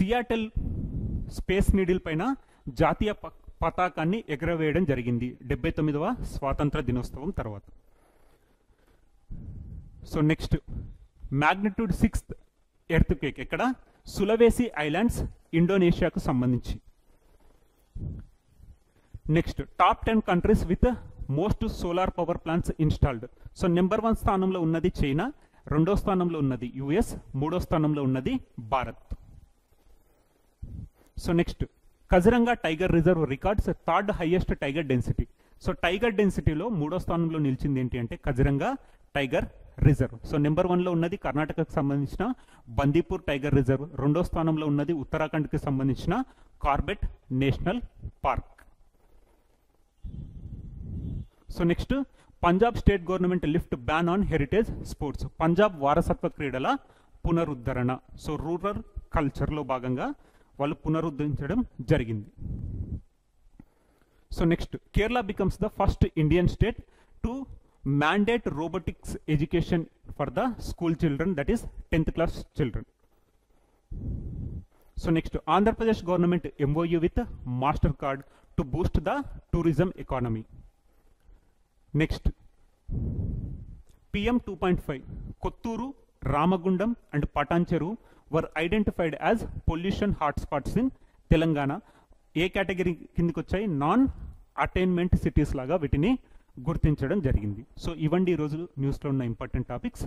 Seattle space needle పైన జాతీయ పతాకాన్ని ఎగరవేయడం జరిగింది 79వ స్వాతంత్ర దినోత్సవం తర్వాత. So next magnitude 6th earth quake ఎక్కడ? సులవేసి ఐలాండ్స్, ఇండోనేషియాకు సంబంధించి. Next top 10 countries with most solar power plants installed. So number 1 స్థానంలో ఉన్నది చైనా, 2వ స్థానంలో ఉన్నది యుఎస్, 3వ స్థానంలో ఉన్నది Bharat. So next Kaziranga tiger reserve records 3rd highest tiger density. So tiger డెన్సిటీలో 3వ స్థానంలో నిలిచింది ఏంటి అంటే Kaziranga tiger reserve. So number 1లో ఉన్నది కర్ణాటకకు సంబంధించిన బందీపూర్ టైగర్ రిజర్వ్, 2వ స్థానంలో ఉన్నది ఉత్తరాఖండ్కి సంబంధించిన Corbett national park. So next Punjab state government lift ban on heritage sports. Punjab వారసత్వ క్రీడల పునరుద్ధరణ. సో రూరల్ కల్చర్లో భాగంగా వాళ్ళు పునరుద్ధరించడం జరిగింది. So next Kerala becomes the first Indian state to mandate robotics education for the school children, that is 10th class children. So next Andhra Pradesh government MOU with MasterCard to boost the tourism economy. Next PM 2.5 Kotturu, Ramagundam and Patancheru were identified as pollution hotspots in Telangana. A category కిందకి వచ్చాయి? Non attainment cities లాగా వీటిని గుర్తించడం జరిగింది. So ఇవండి ఈరోజు న్యూస్లో ఉన్న ఇంపార్టెంట్ టాపిక్స్.